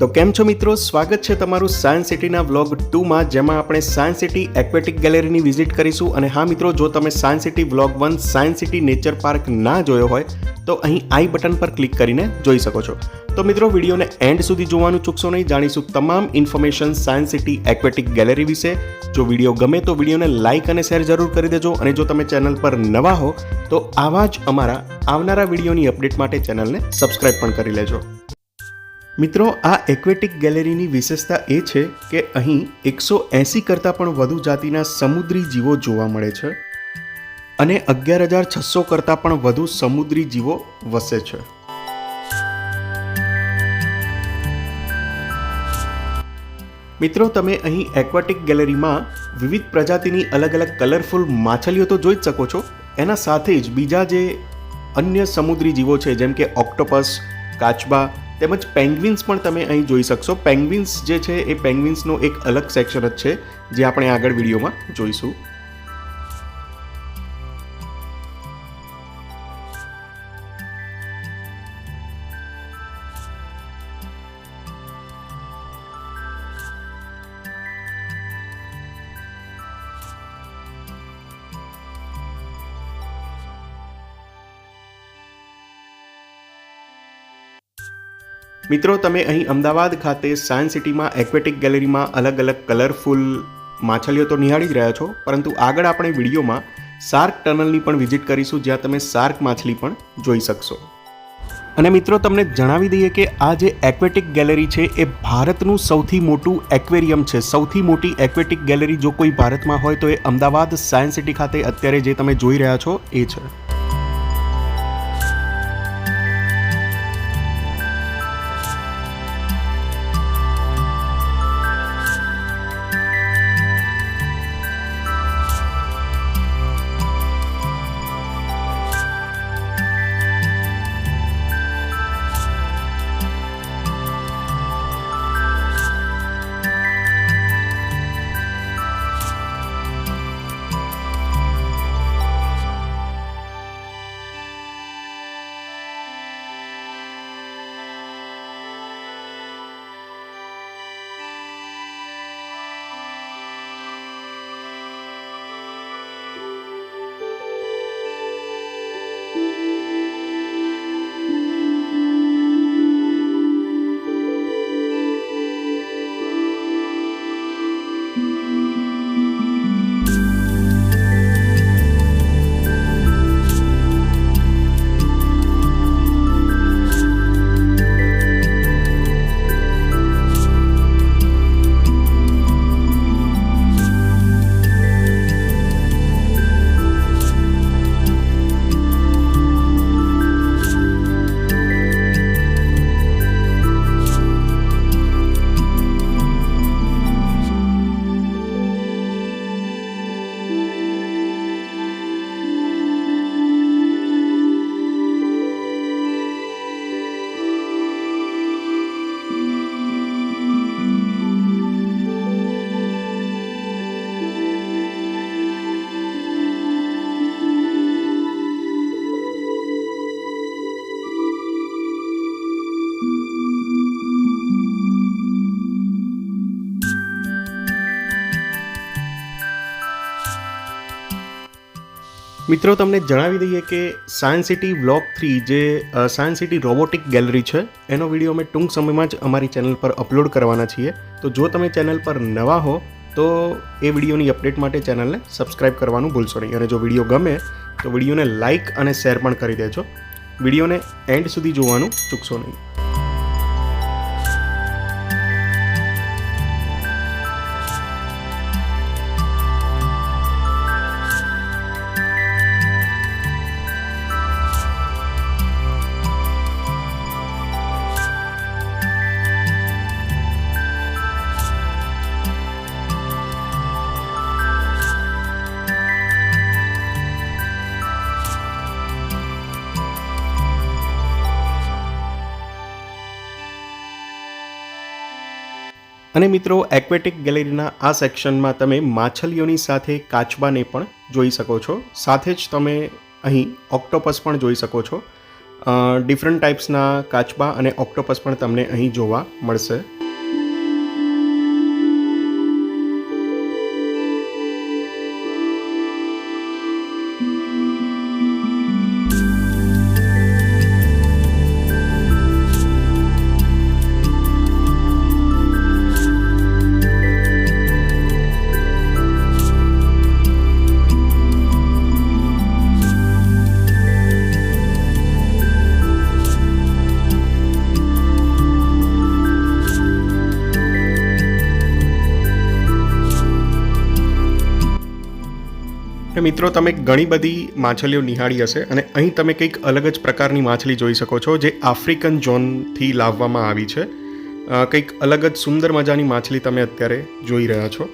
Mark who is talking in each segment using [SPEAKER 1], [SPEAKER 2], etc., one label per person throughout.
[SPEAKER 1] તો કેમ છો મિત્રો, સ્વાગત છે તમારું સાયન્સ સિટીના વ્લોગ 2માં, જેમાં આપણે સાયન્સ સિટી એક્વેટિક ગેલેરીની વિઝિટ કરીશું. અને હા મિત્રો, જો તમે science city vlog 1 science city nature park ના જોયો હોય તો અહીં આઈ બટન પર ક્લિક કરીને જોઈ શકો છો. તો મિત્રો, વિડીયોને એન્ડ સુધી જોવાનું ચૂકશો નહીં. જાણીશું તમામ information science city aquatic gallery વિશે. જો વિડીયો ગમે તો વિડીયોને લાઇક અને શેર જરૂર કરી દેજો. અને જો તમે ચેનલ પર નવા હો તો આવા જ અમારા આવનારા વિડીયોની અપડેટ માટે ચેનલને સબસ્ક્રાઇબ પણ કરી લેજો. મિત્રો, આ એક્વેટિક ગેલેરીની વિશેષતા એ છે કે અહીં 180 કરતાં પણ વધુ જાતિના સમુદ્રી જીવો જોવા મળે છે અને 11,600 કરતાં પણ વધુ સમુદ્રી જીવો વસે છે. મિત્રો, તમે અહીં એક્વેટિક ગેલેરીમાં વિવિધ પ્રજાતિની અલગ અલગ કલરફુલ માછલીઓ તો જોઈ જ શકો છો. એના સાથે જ બીજા જે અન્ય સમુદ્રી જીવો છે, જેમ કે ઓક્ટોપસ, કાચબા તેમજ પેંગ્વિન્સ પણ તમે અહીં જોઈ શકશો. પેંગ્વિન્સ જે છે એ પેંગ્વિન્સનો એક અલગ સેક્શન જ છે, જે આપણે આગળ વિડીયોમાં જોઈશું. મિત્રો, તમે અહીં અમદાવાદ ખાતે સાયન્સ સિટીમાં એક્વેટિક ગેલેરીમાં અલગ અલગ કલરફુલ માછલીઓ તો નિહાળી જ રહ્યા છો, પરંતુ આગળ આપણે વિડીયોમાં શાર્ક ટનલની પણ વિઝિટ કરીશું, જ્યાં તમે શાર્ક માછલી પણ જોઈ શકશો. અને મિત્રો, તમને જણાવી દઈએ કે આ જે એક્વેટિક ગેલેરી છે એ ભારતનું સૌથી મોટું એક્વેરિયમ છે. સૌથી મોટી એક્વેટિક ગેલેરી જો કોઈ ભારતમાં હોય તો એ અમદાવાદ સાયન્સ સિટી ખાતે અત્યારે જે તમે જોઈ રહ્યા છો એ છે. મિત્રો, તમને જણાવી દઈએ કે સાયન્સ સિટી વ્લોગ 3 જે સાયન્સ સિટી રોબોટિક ગેલેરી છે એનો વિડીયો અમે ટૂંક સમયમાં જ અમારી ચેનલ પર અપલોડ કરવાના છીએ. તો જો તમે ચેનલ પર નવા હો તો એ વિડીયોની અપડેટ માટે ચેનલને સબસ્ક્રાઇબ કરવાનું ભૂલશો નહીં. અને જો વિડીયો ગમે તો વિડીયોને લાઇક અને શેર પણ કરી દેજો. વિડીયોને એન્ડ સુધી જોવાનું ચૂકશો નહીં. અને મિત્રો, એક્વેટિક ગેલેરીના આ સેક્શનમાં તમે માછલીઓની સાથે કાચબાને પણ જોઈ શકો છો. સાથે જ તમે અહીં ઓક્ટોપસ પણ જોઈ શકો છો. ડિફરન્ટ ટાઈપ્સના કાચબા અને ઓક્ટોપસ પણ તમને અહીં જોવા મળશે. મિત્રો, તમે ઘણી બધી માછલીઓ નિહાળી હશે અને અહીં તમે કંઈક અલગ જ પ્રકારની માછલી જોઈ શકો છો જે આફ્રિકન ઝોનથી લાવવામાં આવી છે. કંઈક અલગ જ સુંદર મજાની માછલી તમે અત્યારે જોઈ રહ્યા છો.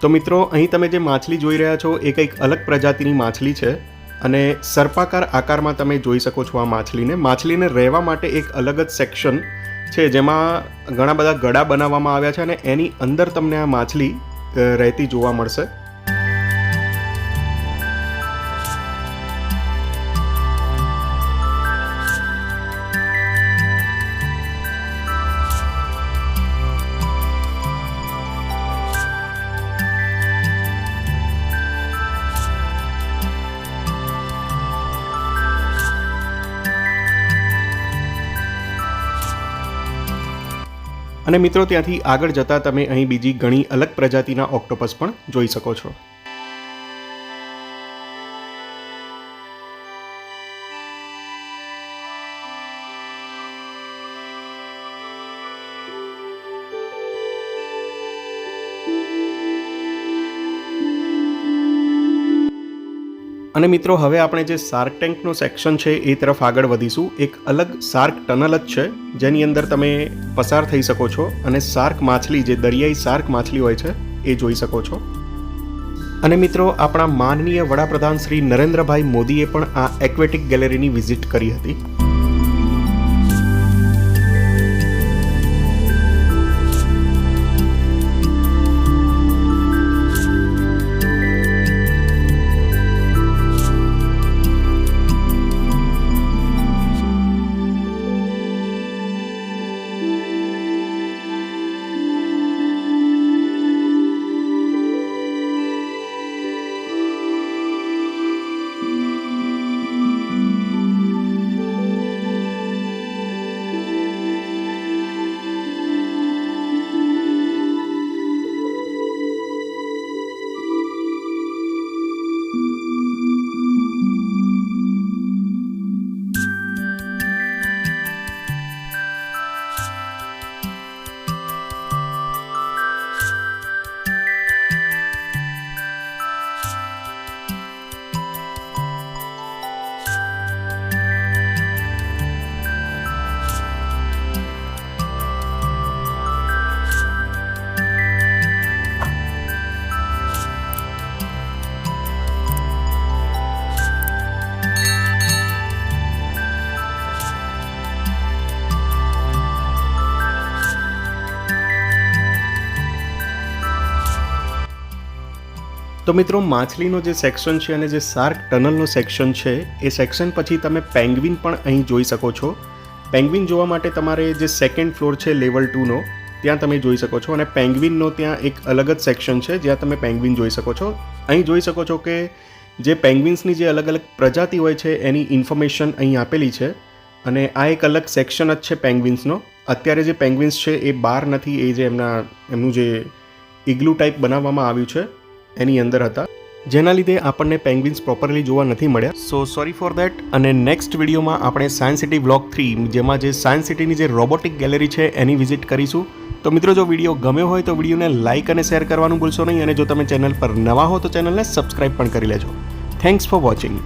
[SPEAKER 1] તો મિત્રો, અહીં તમે જે માછલી જોઈ રહ્યા છો એ કંઈક અલગ પ્રજાતિની માછલી છે અને સર્પાકાર આકારમાં તમે જોઈ શકો છો આ માછલીને. માછલીને રહેવા માટે એક અલગ જ સેક્શન છે જેમાં ઘણા બધા ગળા બનાવવામાં આવ્યા છે અને એની અંદર તમને આ માછલી રહેતી જોવા મળશે. અને મિત્રો, ત્યાંથી આગળ જતાં તમે અહીં બીજી ઘણી અલગ પ્રજાતિના ઓક્ટોપસ પણ જોઈ શકો છો. અને મિત્રો, હવે આપણે જે શાર્ક ટેન્કનો સેક્શન છે એ તરફ આગળ વધીશું. એક અલગ શાર્ક ટનલ જ છે જેની અંદર તમે પસાર થઈ શકો છો અને શાર્ક માછલી, જે દરિયાઈ શાર્ક માછલી હોય છે, એ જોઈ શકો છો. અને મિત્રો, આપણા માનનીય વડાપ્રધાન શ્રી નરેન્દ્રભાઈ મોદીએ પણ આ એક્વેટિક ગેલેરીની વિઝિટ કરી હતી. તો મિત્રો, માછલીનો જે સેક્શન છે અને જે શાર્ક ટનલનો સેક્શન છે એ સેક્શન પછી તમે પેંગ્વિન પણ અહીં જોઈ શકો છો. પેંગ્વિન જોવા માટે તમારે જે સેકન્ડ ફ્લોર છે લેવલ 2નો, ત્યાં તમે જોઈ શકો છો. અને પેંગ્વિનનો ત્યાં એક અલગ જ સેક્શન છે જ્યાં તમે પેંગ્વિન જોઈ શકો છો. અહીં જોઈ શકો છો કે જે પેંગ્વિન્સની જે અલગ અલગ પ્રજાતિ હોય છે એની ઇન્ફોર્મેશન અહીં આપેલી છે. અને આ એક અલગ સેક્શન જ છે પેંગ્વિન્સનો. અત્યારે જે પેંગ્વિન્સ છે એ બહાર નથી, એ જે એમનું જે ઇગ્લુ ટાઈપ બનાવવામાં આવ્યું છે એની અંદર હતા, જેના લીધે આપણને પેંગ્વિન્સ પ્રોપરલી જોવા નથી મળ્યા. સો સોરી ફોર દેટ. અને નેક્સ્ટ વિડીયોમાં આપણે સાયન્સ સિટી વ્લોગ 3, જેમાં જે સાયન્સ સિટીની જે રોબોટિક ગેલેરી છે એની વિઝિટ કરીશું. તો મિત્રો, જો વિડીયો ગમ્યો હોય તો વિડીયોને લાઇક અને શેર કરવાનું ભૂલશો નહીં. અને જો તમે ચેનલ પર નવા હો તો ચેનલને સબસ્ક્રાઈબ પણ કરી લેજો. Thanks for watching.